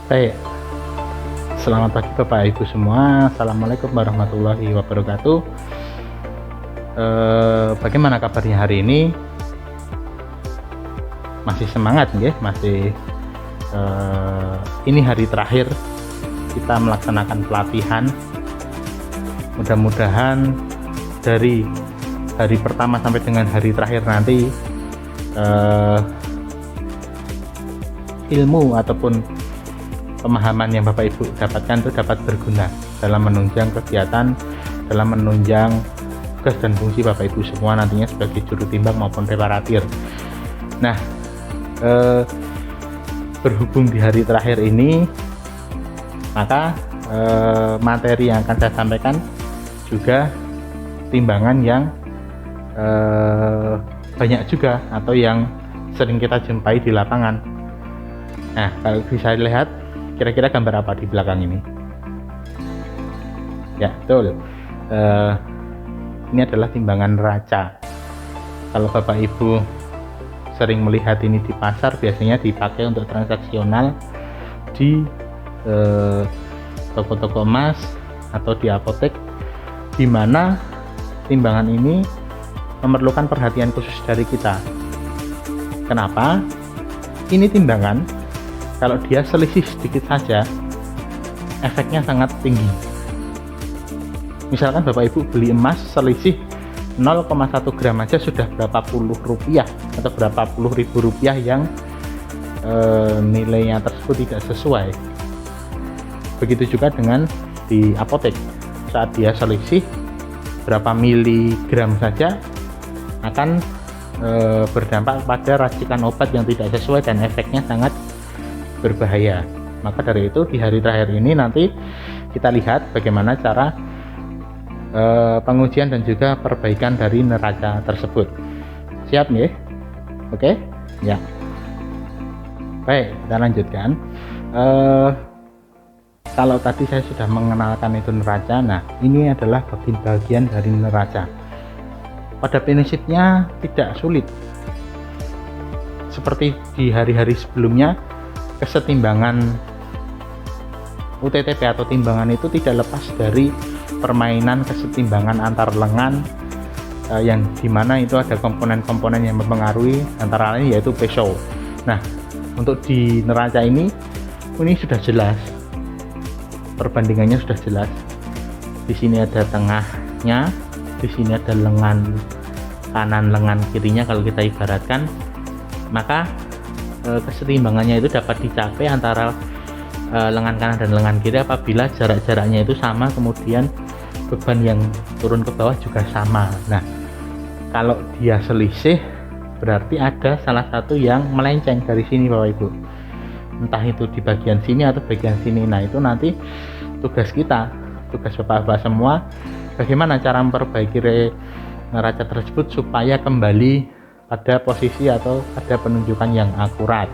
Baik, selamat pagi Bapak Ibu semua. Assalamualaikum warahmatullahi wabarakatuh. Bagaimana kabarnya hari ini? Masih semangat nggih? Masih ini hari terakhir kita melaksanakan pelatihan. Mudah-mudahan dari hari pertama sampai dengan hari terakhir nanti ilmu ataupun pemahaman yang Bapak Ibu dapatkan itu dapat berguna dalam menunjang kegiatan, dalam menunjang tugas dan fungsi Bapak Ibu semua nantinya sebagai juru timbang maupun reparatir. Nah, berhubung di hari terakhir ini, maka materi yang akan saya sampaikan juga timbangan yang banyak juga atau yang sering kita jumpai di lapangan. Nah, kalau bisa dilihat kira-kira gambar apa di belakang ini? Ya, betul. Ini adalah timbangan neraca. Kalau Bapak Ibu sering melihat ini di pasar, biasanya dipakai untuk transaksional di toko-toko emas atau di apotek, di mana timbangan ini memerlukan perhatian khusus dari kita. Kenapa? Ini timbangan kalau dia selisih sedikit saja, efeknya sangat tinggi. Misalkan Bapak Ibu beli emas selisih 0,1 gram aja sudah berapa puluh rupiah atau berapa puluh ribu rupiah yang nilainya tersebut tidak sesuai. Begitu juga dengan di apotek, saat dia selisih berapa miligram saja akan berdampak pada racikan obat yang tidak sesuai dan efeknya sangat berbahaya. Maka dari itu di hari terakhir ini nanti kita lihat bagaimana cara pengujian dan juga perbaikan dari neraca tersebut. Siap nih? Oke? Ya. Baik, kita lanjutkan. Kalau tadi saya sudah mengenalkan itu neraca, nah ini adalah bagian dari neraca. Pada prinsipnya tidak sulit. Seperti di hari-hari sebelumnya, kesetimbangan UTTP atau timbangan itu tidak lepas dari permainan kesetimbangan antar lengan yang dimana itu ada komponen-komponen yang mempengaruhi, antara lain yaitu peso. Nah, untuk di neraca ini sudah jelas, perbandingannya sudah jelas. Di sini ada tengahnya, di sini ada lengan kanan, lengan kirinya kalau kita ibaratkan, maka kesetimbangannya itu dapat dicapai antara lengan kanan dan lengan kiri apabila jarak-jaraknya itu sama, kemudian beban yang turun ke bawah juga sama. Nah, kalau dia selisih berarti ada salah satu yang melenceng dari sini Bapak Ibu, entah itu di bagian sini atau bagian sini. Nah, itu nanti tugas kita, tugas Bapak-Bapak semua, bagaimana cara memperbaiki neraca tersebut supaya kembali pada posisi atau pada penunjukan yang akurat.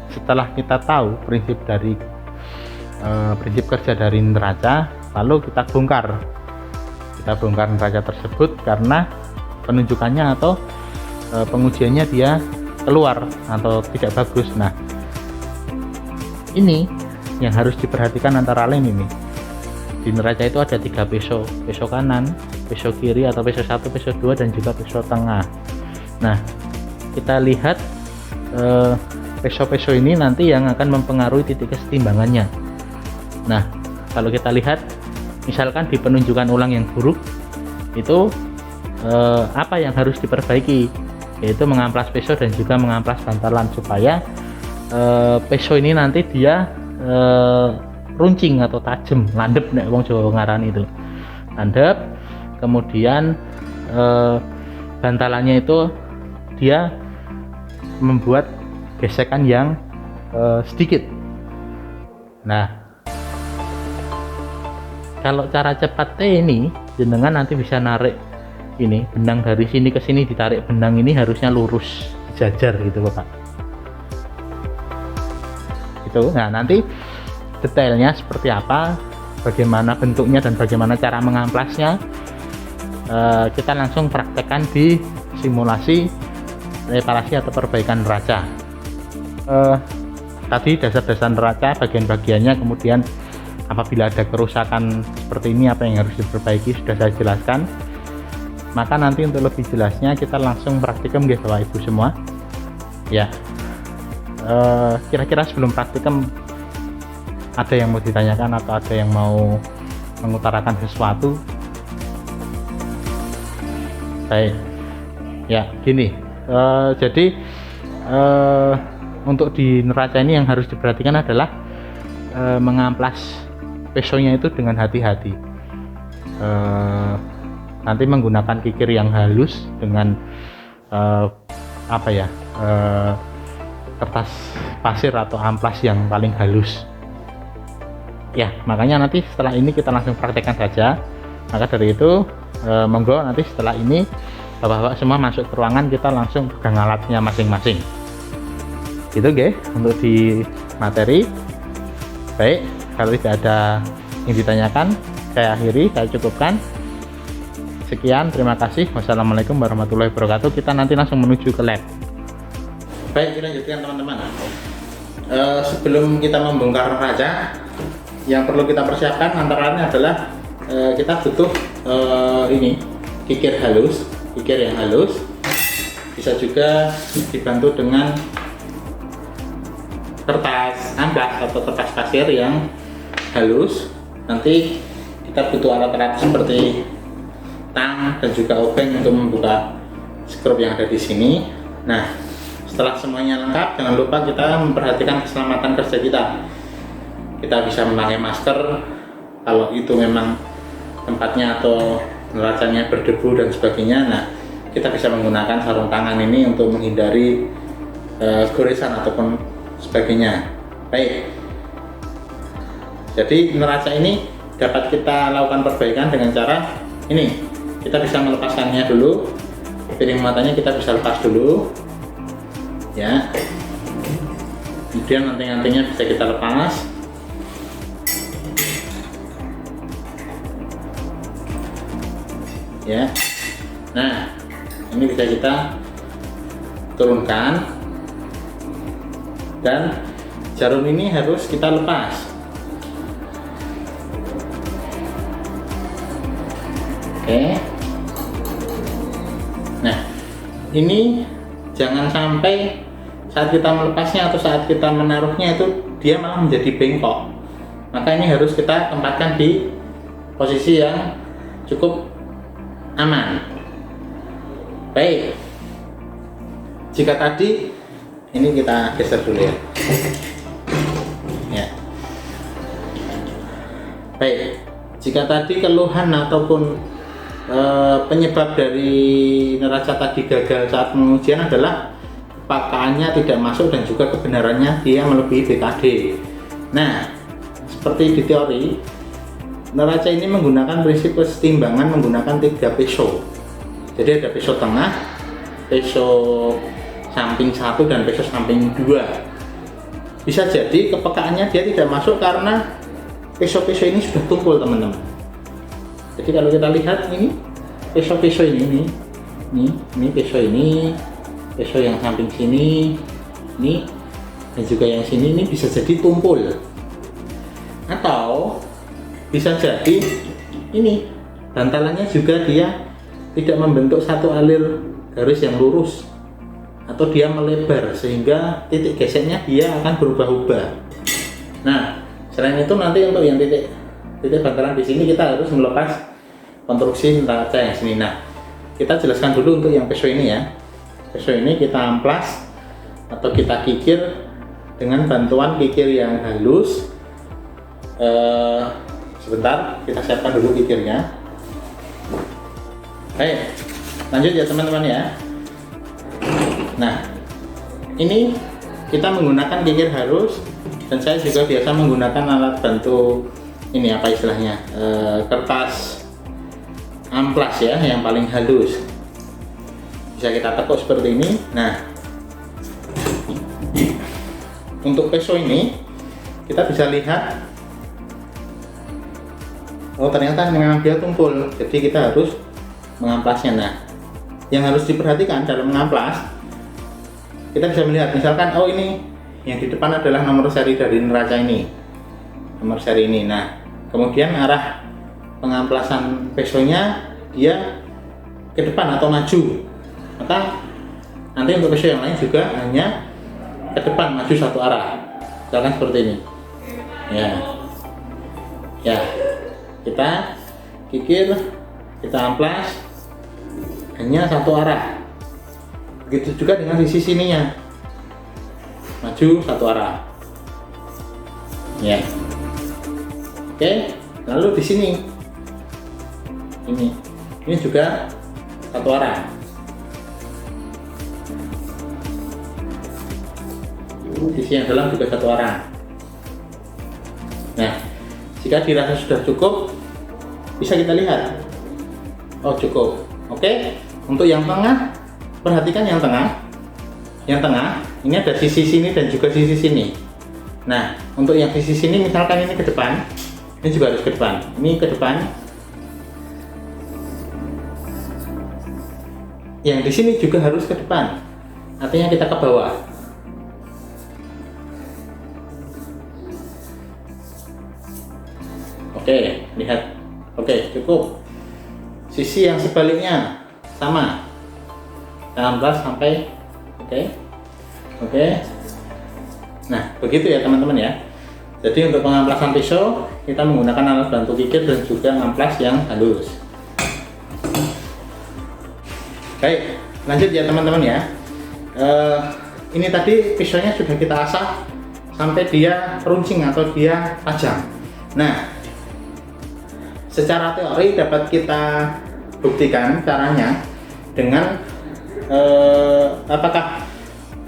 Setelah kita tahu prinsip kerja dari neraca, lalu kita bongkar neraca tersebut karena penunjukannya atau pengujiannya dia keluar atau tidak bagus. Nah, ini yang harus diperhatikan antara lain ini. Di neraca itu ada 3 peso kanan, peso kiri atau peso 1, peso 2 dan juga peso tengah. Nah, kita lihat peso-peso ini nanti yang akan mempengaruhi titik kesetimbangannya. Nah, kalau kita lihat misalkan di penunjukan ulang yang buruk itu apa yang harus diperbaiki, yaitu mengamplas peso dan juga mengamplas bantalan supaya peso ini nanti dia runcing atau tajam, landep nek wong Jawa ngarani itu. Landep, kemudian bantalannya itu dia membuat gesekan yang sedikit. Nah, kalau cara cepat ini jenengan nanti bisa narik ini benang dari sini ke sini, ditarik benang ini harusnya lurus jajar gitu Bapak. Itu. Nah, nanti detailnya seperti apa, bagaimana bentuknya dan bagaimana cara mengamplasnya, kita langsung praktekkan di simulasi reparasi atau perbaikan neraca. tadi dasar-dasar neraca, bagian-bagiannya, kemudian apabila ada kerusakan seperti ini apa yang harus diperbaiki sudah saya jelaskan. Maka nanti untuk lebih jelasnya kita langsung praktikum ya Bapak Ibu semua ya. Kira-kira sebelum praktikum ada yang mau ditanyakan atau ada yang mau mengutarakan sesuatu? Baik ya, gini jadi untuk di neraca ini yang harus diperhatikan adalah mengamplas pesonya itu dengan hati-hati. Nanti menggunakan kikir yang halus dengan kertas pasir atau amplas yang paling halus ya. Makanya nanti setelah ini kita langsung praktekkan saja. Maka dari itu monggo nanti setelah ini bapak-bapak semua masuk ke ruangan, kita langsung pegang alatnya masing-masing gitu guys untuk di materi. Baik, kalau tidak ada yang ditanyakan saya akhiri, saya cukupkan. Sekian, terima kasih. Wassalamualaikum warahmatullahi wabarakatuh. Kita nanti langsung menuju ke lab. Baik, kita lanjutkan teman-teman. Sebelum kita membongkar neraca, yang perlu kita persiapkan antara lain adalah kita butuh ini kikir halus, kikir yang halus. Bisa juga dibantu dengan kertas amplas atau kertas pasir yang halus. Nanti kita butuh alat-alat seperti tang dan juga obeng untuk membuka skrup yang ada di sini. Nah, setelah semuanya lengkap, jangan lupa kita memperhatikan keselamatan kerja kita. Kita bisa memakai masker kalau itu memang tempatnya atau neracanya berdebu dan sebagainya. Nah, kita bisa menggunakan sarung tangan ini untuk menghindari goresan ataupun sebagainya. Baik, jadi neraca ini dapat kita lakukan perbaikan dengan cara ini. Kita bisa melepaskannya dulu, piring matanya kita bisa lepas dulu ya, kemudian anting-antingnya bisa kita lepas ya. Nah, ini bisa kita turunkan dan jarum ini harus kita lepas. Oke. Nah, ini jangan sampai saat kita melepasnya atau saat kita menaruhnya itu dia malah menjadi bengkok. Maka ini harus kita tempatkan di posisi yang cukup aman. Baik, jika tadi ini kita geser dulu ya. Ya. Baik, jika tadi keluhan ataupun penyebab dari neraca tadi gagal saat pengujian adalah kepakaannya tidak masuk dan juga kebenarannya dia melebihi BKD. Nah, seperti di teori, neraca ini menggunakan prinsip kesetimbangan menggunakan 3 peso. Jadi ada peso tengah, peso samping 1 dan peso samping 2. Bisa jadi kepekaannya dia tidak masuk karena peso-peso ini sudah tumpul teman-teman. Jadi kalau kita lihat ini peso-peso ini peso ini, peso yang samping sini, ini dan juga yang sini ini bisa jadi tumpul. Atau bisa jadi ini bantalannya juga dia tidak membentuk satu alir garis yang lurus atau dia melebar sehingga titik geseknya dia akan berubah-ubah. Nah, selain itu nanti untuk yang titik bantalan di sini kita harus melepas konstruksi neraca yang sini. Nah, kita jelaskan dulu untuk yang peso ini ya. Peso ini kita amplas atau kita kikir dengan bantuan kikir yang halus. Sebentar, kita siapkan dulu kikirnya. Baik, lanjut ya teman-teman ya. Nah, ini kita menggunakan kikir halus dan saya juga biasa menggunakan alat bantu ini apa istilahnya, kertas amplas ya yang paling halus. Bisa kita tekuk seperti ini. Nah, untuk peso ini kita bisa lihat, oh ternyata memang dia tumpul, jadi kita harus mengamplasnya. Nah, yang harus diperhatikan dalam mengamplas, kita bisa melihat misalkan, oh ini yang di depan adalah nomor seri dari neraca ini, nomor seri ini. Nah, kemudian arah pengamplasan pesonya dia ke depan atau maju, maka nanti untuk peso yang lain juga hanya ke depan maju satu arah, misalkan seperti ini. Ya, kita kikir, kita amplas hanya satu arah. Begitu juga dengan sisi sininya, maju satu arah. Ya, oke. Lalu di sini, ini juga satu arah. Sisi yang dalam juga satu arah. Nah, jika dirasa sudah cukup, bisa kita lihat. Oh, cukup. Oke. Untuk yang tengah, perhatikan yang tengah. Yang tengah, ini ada sisi sini dan juga sisi sini. Nah, untuk yang sisi sini misalkan ini ke depan, ini juga harus ke depan. Ini ke depan. Yang di sini juga harus ke depan. Artinya kita ke bawah. Oke, lihat. Oke, cukup. Sisi yang sebaliknya sama. 16 sampai oke. Nah, begitu ya teman-teman ya. Jadi untuk pengamplasan pisau kita menggunakan alat bantu kikir dan juga ngamplas yang halus. Baik, lanjut ya teman-teman ya. Ini tadi pisaunya sudah kita asah sampai dia runcing atau dia tajam. Nah, secara teori dapat kita buktikan caranya dengan apakah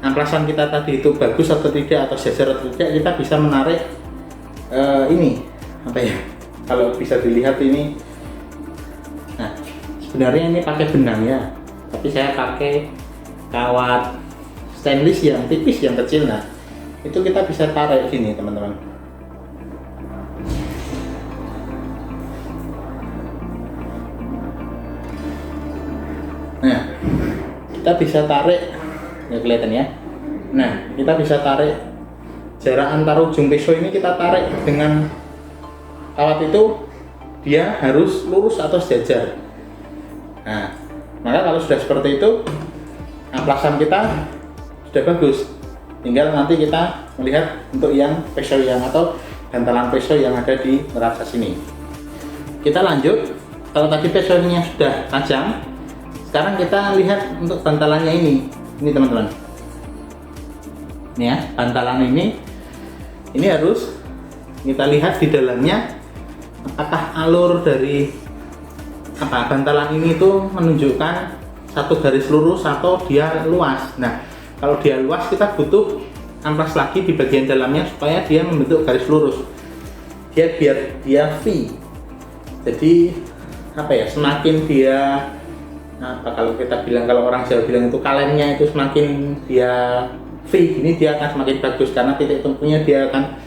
amplasan kita tadi itu bagus atau tidak, atau jajar atau tidak. Kita bisa menarik ini apa ya, kalau bisa dilihat ini. Nah, sebenarnya ini pakai benang ya, tapi saya pakai kawat stainless yang tipis, yang kecil. Nah, itu kita bisa tarik gini teman-teman. Nah, kita bisa tarik, ya kelihatan ya. Nah, kita bisa tarik jarak antar ujung pisau ini, kita tarik dengan kawat itu, dia harus lurus atau sejajar. Nah, maka kalau sudah seperti itu, amplasan kita sudah bagus. Tinggal nanti kita melihat untuk yang pisau yang atau bantalan pisau yang ada di neraca sini. Kita lanjut. Kalau tadi pisaunya sudah tajam, sekarang kita lihat untuk bantalannya ini teman-teman. Ini ya, bantalan ini harus kita lihat di dalamnya apakah alur dari bantalan ini itu menunjukkan satu garis lurus atau dia luas. Nah, kalau dia luas kita butuh amplas lagi di bagian dalamnya supaya dia membentuk garis lurus. Biar dia V. Jadi semakin dia kalau kita bilang, kalau orang Jawa bilang itu kalemnya itu semakin dia V, ini dia akan semakin bagus karena titik tumpunya dia akan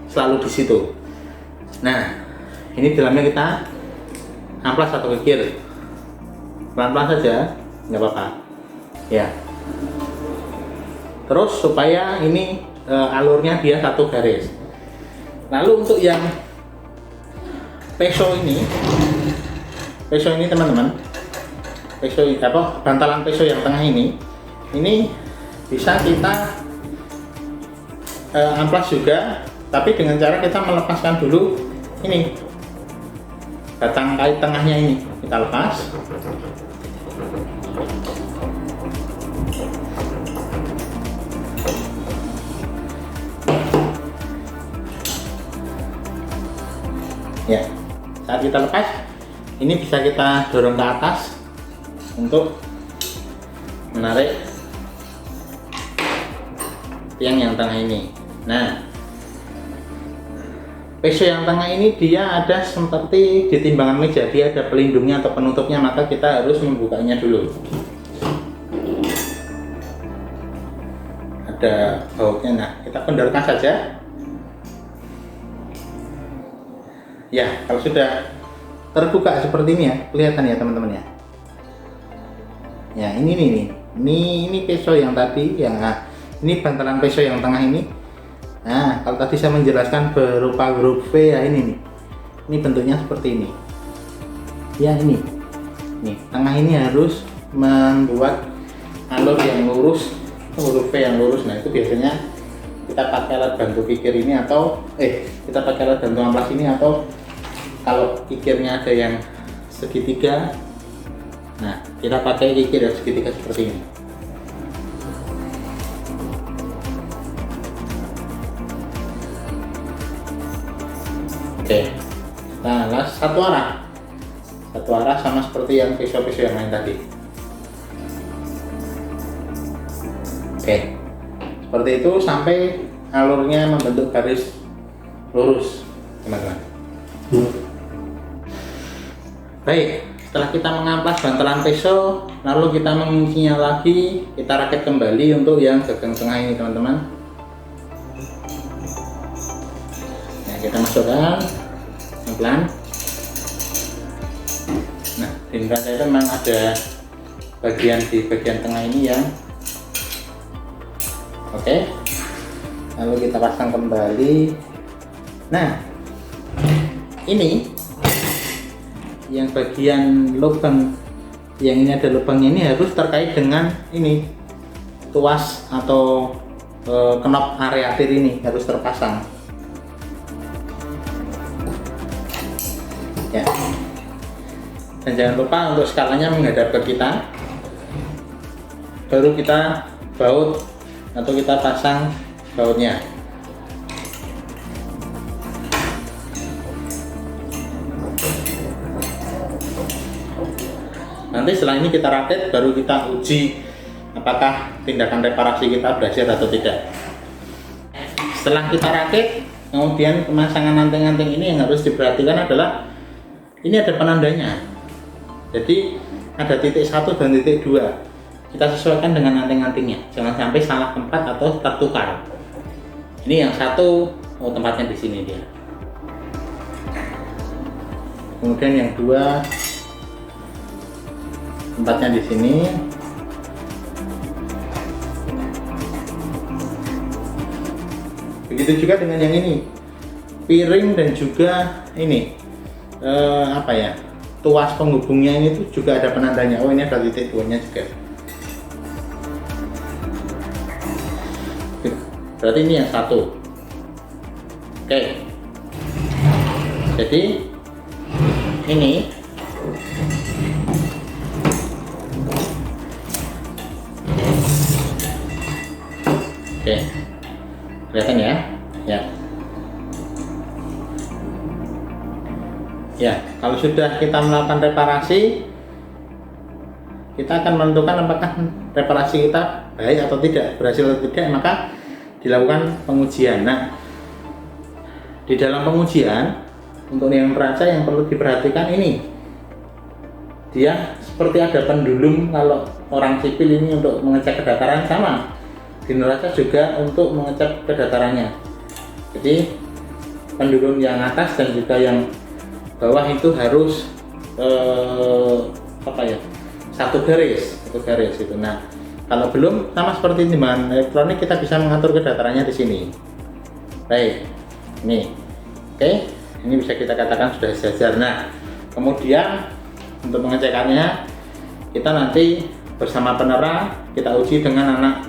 selalu di situ. Nah, ini dalamnya kita amplas atau kikir, pelan-pelan saja, nggak apa-apa ya. Terus supaya ini alurnya dia satu garis. Lalu untuk yang pisau ini teman-teman, bantalan pisau yang tengah ini bisa kita amplas juga, tapi dengan cara kita melepaskan dulu ini batang kait tengahnya, ini kita lepas. Ya, saat kita lepas ini bisa kita dorong ke atas untuk menarik tiang yang tengah ini. Nah, pisau yang tengah ini dia ada seperti di timbangan meja, dia ada pelindungnya atau penutupnya, maka kita harus membukanya dulu. Ada bautnya, nah kita kendorkan saja. Ya, kalau sudah terbuka seperti ini ya, kelihatan ya teman-teman ya. Ya, ini pisau yang tadi yang Ini bantalan peso yang tengah ini. Nah, kalau tadi saya menjelaskan berupa huruf V ya, ini nih. Ini bentuknya seperti ini. Ya, ini. Nih, tengah ini harus membuat alur yang lurus, huruf V yang lurus. Nah, itu biasanya kita pakai alat bantu kikir ini, atau kita pakai alat bantu amplas ini, atau kalau kikirnya ada yang segitiga, nah kita pakai kikir yang segitiga seperti ini. Oke, nah satu arah sama seperti yang pisau-pisau yang lain tadi. Oke, seperti itu sampai alurnya membentuk garis lurus, teman-teman. Baik, setelah kita mengamplas bantalan peso, lalu kita menguncinya lagi, kita rakit kembali untuk yang gagang tengah ini, teman-teman. Nah, kita masukkan pelan. Nah, di neraca itu memang ada di bagian tengah ini yang oke. Lalu kita pasang kembali. Nah, ini yang bagian lubang, yang ini ada lubangnya, ini harus terkait dengan ini tuas atau knop areatir ini harus terpasang ya. Dan jangan lupa untuk skalanya menghadap ke kita, baru kita baut atau kita pasang bautnya. Nanti setelah ini kita rakit, baru kita uji apakah tindakan reparasi kita berhasil atau tidak. Setelah kita rakit, kemudian pemasangan anting-anting ini yang harus diperhatikan adalah ini ada penandanya. Jadi ada titik 1 dan titik 2. Kita sesuaikan dengan anting-antingnya. Jangan sampai salah tempat atau tertukar. Ini yang satu, tempatnya di sini dia. Kemudian yang 2 tempatnya di sini. Begitu juga dengan yang ini, piring dan juga ini tuas penghubungnya ini tuh juga ada penandanya. Oh, ini ada titik 2-nya juga. Berarti ini yang satu. Oke. Jadi ini oke, kelihatan ya? Ya, kalau sudah kita melakukan reparasi, kita akan menentukan apakah reparasi kita baik atau tidak, berhasil atau tidak, maka dilakukan pengujian. Nah, di dalam pengujian untuk yang neraca yang perlu diperhatikan ini, dia seperti ada pendulum. Kalau orang sipil ini untuk mengecek kedataran, sama di neraca juga untuk mengecek kedatarannya. Jadi pendulum yang atas dan juga yang bawah itu harus satu garis itu. Nah, kalau belum, sama seperti timbangan elektronik, kita bisa mengatur kedatarannya di sini. Baik, ini oke, ini bisa kita katakan sudah sejajar. Nah, kemudian untuk pengecekannya kita nanti bersama penerang kita uji dengan anak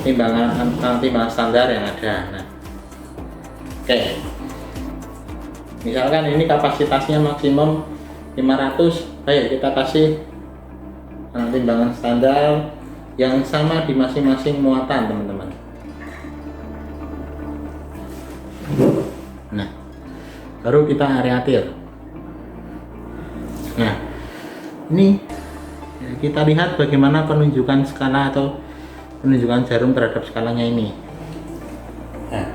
timbangan standar yang ada. Nah, oke, misalkan ini kapasitasnya maksimum 500, baik, kita kasih anak timbangan standar yang sama di masing-masing muatan, teman-teman. Nah, baru kita areatir. Nah, ini kita lihat bagaimana penunjukan skala atau penunjukan jarum terhadap skalanya ini. Nah,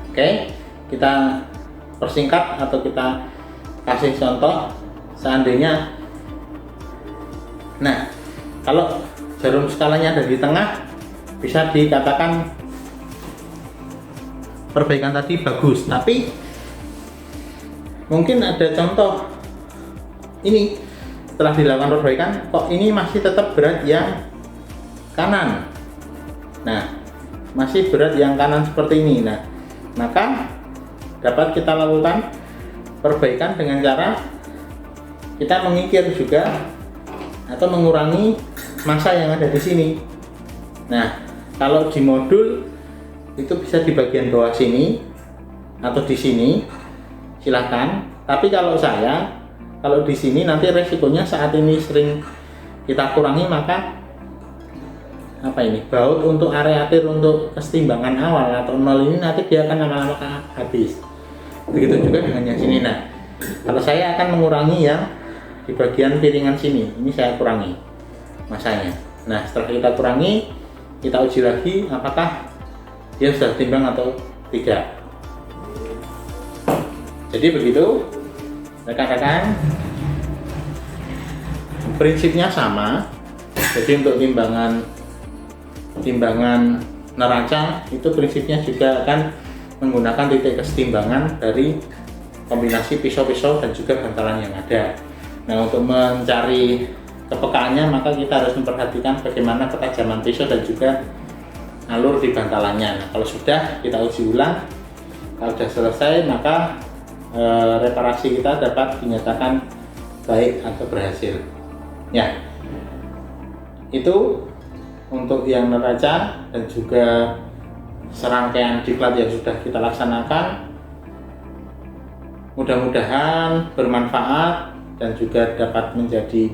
oke, kita persingkat atau kita kasih contoh. Seandainya, nah, kalau jarum skalanya ada di tengah, bisa dikatakan perbaikan tadi bagus. Tapi mungkin ada contoh ini, setelah dilakukan perbaikan, kok ini masih tetap berat yang kanan. Nah, masih berat yang kanan seperti ini. Nah, maka dapat kita lakukan perbaikan dengan cara kita mengikir juga atau mengurangi massa yang ada di sini. Nah, kalau di modul itu bisa di bagian bawah sini atau di sini, silahkan. Tapi kalau saya, kalau di sini nanti resikonya saat ini sering kita kurangi, maka baut untuk areatir untuk kesetimbangan awal atau nol ini nanti dia akan lama-lama habis. Begitu juga dengan yang sini. Nah, kalau saya akan mengurangi yang di bagian piringan sini, ini saya kurangi masanya. Nah, setelah kita kurangi, kita uji lagi apakah dia sudah timbang atau tidak. Jadi begitu rekan-rekan, prinsipnya sama. Jadi untuk timbangan neraca itu prinsipnya juga akan menggunakan titik kesetimbangan dari kombinasi pisau-pisau dan juga bantalan yang ada. Nah, untuk mencari kepekaannya maka kita harus memperhatikan bagaimana ketajaman pisau dan juga alur di bantalannya. Nah, kalau sudah, kita uji ulang. Kalau sudah selesai, maka reparasi kita dapat dinyatakan baik atau berhasil. Ya, itu untuk yang neraca dan juga serangkaian diklat yang sudah kita laksanakan. Mudah-mudahan bermanfaat dan juga dapat menjadi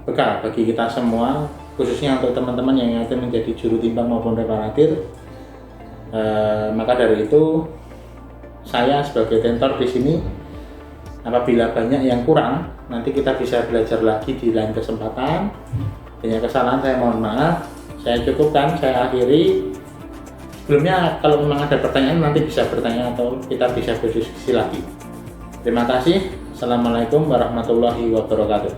bekal bagi kita semua, khususnya untuk teman-teman yang akan menjadi juru timbang maupun reparatir. Maka dari itu, saya sebagai tentor di sini, apabila banyak yang kurang, nanti kita bisa belajar lagi di lain kesempatan. Banyak kesalahan saya mohon maaf. Saya cukupkan, saya akhiri. Sebelumnya kalau memang ada pertanyaan nanti bisa bertanya atau kita bisa berdiskusi lagi. Terima kasih. Assalamualaikum warahmatullahi wabarakatuh.